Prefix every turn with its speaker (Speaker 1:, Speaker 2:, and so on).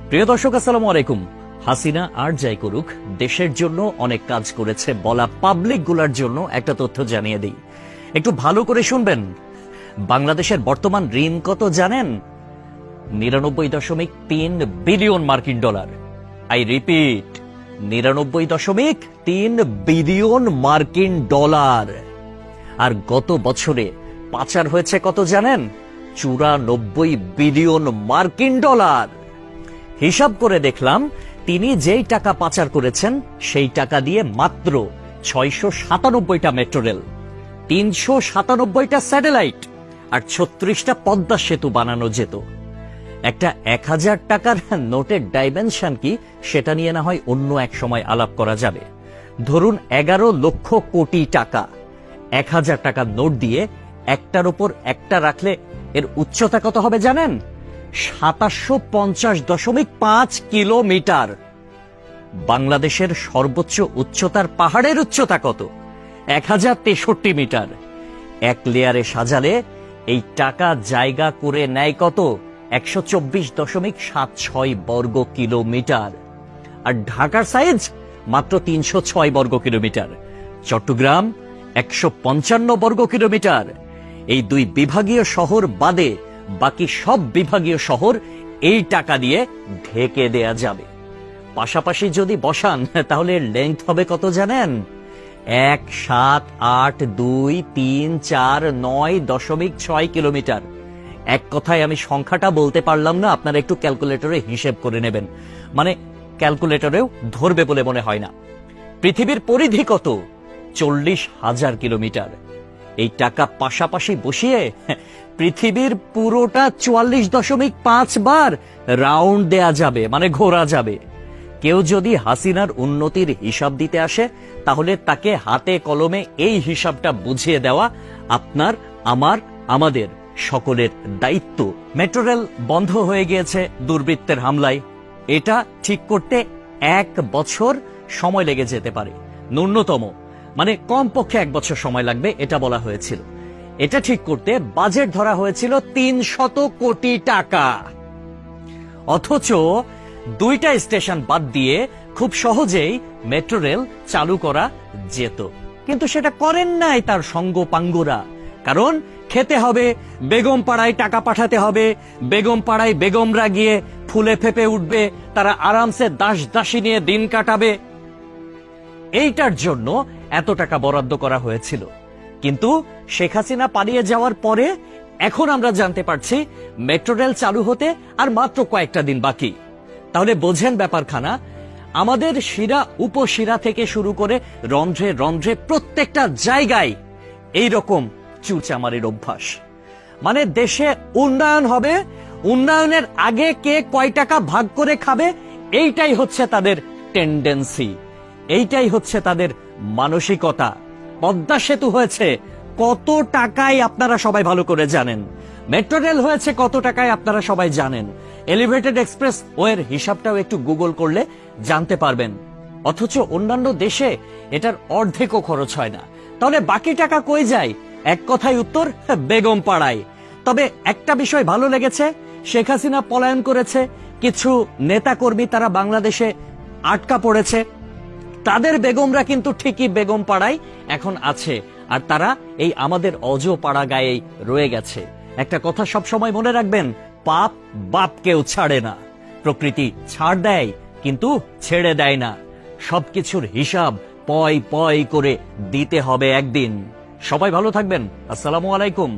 Speaker 1: প্রিয় দর্শক, আসসালামু আলাইকুম। হাসিনা আর যাই করুক, দেশের জন্য অনেক কাজ করেছে বলা পাবলিক গুলার জন্য একটা তথ্য জানিয়ে দিই, একটু ভালো করে শুনবেন। বাংলাদেশের বর্তমান ঋণ কত জানেন? 99.3 বিলিয়ন মার্কিন ডলার। আই রিপিট, 99.3 বিলিয়ন মার্কিন ডলার। আর গত বছরে পাচার হয়েছে কত জানেন? 94 বিলিয়ন মার্কিন ডলার। হিসাব করে দেখলাম, তিনি যেই টাকা পাচার করেছেন সেই টাকা দিয়ে মাত্র 697টা মেট্রো রেল, 397টা স্যাটেলাইট আর 36টা পদ্মা সেতু বানানো যেত। একটা 1000 টাকার নোটের ডাইমেনশন কি, সেটা নিয়ে না হয় অন্য এক সময় আলাপ করা যাবে। ধরুন 11 লক্ষ কোটি টাকা 1000 টাকার নোট দিয়ে একটার উপর একটা রাখলে এর উচ্চতা কত হবে জানেন? 750.5 কিলোমিটার। বাংলাদেশের সর্বোচ্চ উচ্চতার পাহাড়ের উচ্চতা কত? 1063 মিটার। এক লেয়ারে সাজালে এই টাকা জায়গা করে নেয় কত? 124.76 বর্গ কিলোমিটার। আর ঢাকার সাইজ মাত্র 306 বর্গ কিলোমিটার, চট্টগ্রাম 155 বর্গ কিলোমিটার। এই দুই বিভাগীয় শহর বাদে বাকি সব বিভাগীয় শহর এই টাকা দিয়ে ঢেকে দেয়া যাবে। পাশাপাশি যদি বসান তাহলে লেংথ হবে কত জানেন? 1782349.6 কিলোমিটার। এক কথায় আমি সংখ্যাটা বলতে পারলাম না, আপনারা একটু ক্যালকুলেটরে হিসেব করে নেবেন, মানে ক্যালকুলেটরেও ধরবে বলে মনে হয় না। পৃথিবীর পরিধি কত? 40,000 কিলোমিটার। এই টাকা পাশাপাশি বসিয়ে পৃথিবীর পুরোটা 44.5 বার রাউন্ড দেয়া যাবে, মানে ঘোরা যাবে। কেউ যদি হাসিনার উন্নতির হিসাব দিতে আসে, তাহলে তাকে হাতে কলমে এই হিসাবটা বুঝিয়ে দেওয়া আপনার, আমার, আমাদের সকলের দায়িত্ব। মেট্রো রেল বন্ধ হয়ে গিয়েছে দুর্বৃত্তের হামলায়। এটা ঠিক করতে 1 বছর সময় লেগে যেতে পারে, ন্যূনতম, মানে কমপক্ষে 1 বছর সময় লাগবে এটা বলা হয়েছিল। এটা ঠিক করতে বাজেট ধরা হয়েছিল 300 কোটি টাকা। অথচ 2টা স্টেশন বাদ দিয়ে খুব সহজেই মেট্রো রেল চালু করা যেত, কিন্তু সেটা করেন নাই তার সঙ্গপাঙ্গরা। কারণ খেতে হবে, বেগম পাড়ায় টাকা পাঠাতে হবে, বেগম পাড়ায় বেগমরা গিয়ে ফুলে ফেপে উঠবে, তারা আরামসে দাস দাসী নিয়ে দিন কাটাবে। এইটার জন্য এত টাকা বরাদ্দ করা হয়েছিল। কিন্তু শেখ হাসিনা পালিয়ে যাওয়ার পরে এখন আমরা জানতে পারছি মেট্রো রেল চালু হতে আর মাত্র কয়েকটা দিন বাকি। তাহলে বোঝেন ব্যাপারখানা। আমাদের শিরা উপশিরা থেকে শুরু করে রন্ধ্রে রন্ধ্রে প্রত্যেকটা জায়গায় এইরকম চুরচামারির অভ্যাস। মানে দেশে উন্নয়ন হবে, উন্নয়নের আগে কে কয় টাকা ভাগ করে খাবে, এইটাই হচ্ছে তাদের টেন্ডেন্সি, এইটাই হচ্ছে তাদের মানসিকতা। পদ্মা সেতু হয়েছে কত টাকায় আপনারা সবাই ভালো করে জানেন। মেট্রো রেল হয়েছে কত টাকায় আপনারা সবাই জানেন। এলিভেটেড এক্সপ্রেস ওয়ের হিসাবটাও একটু গুগল করলে জানতে পারবেন। অথচ অন্যান্য দেশে এটার অর্ধেকও খরচ হয় না। তাহলে বাকি টাকা কই যায়? এক কথায় উত্তর, বেগম পাড়ায়। তবে একটা বিষয় ভালো লেগেছে, শেখ হাসিনা পলায়ন করেছে, কিছু নেতাকর্মী তারা বাংলাদেশে আটকা পড়েছে, তাদের বেগমরা কিন্তু ঠিকই বেগম পাড়ায় এখন আছে, আর তারা এই আমাদের অজ পাড়া গায়েই রয়ে গেছে। একটা কথা সব সময় মনে রাখবেন, পাপ বাপকেও ছাড়ে না। প্রকৃতি ছাড় দেয় কিন্তু ছেড়ে দেয় না। সবকিছুর হিসাব পয় পয় করে দিতে হবে একদিন। সবাই ভালো থাকবেন। আসসালামু আলাইকুম।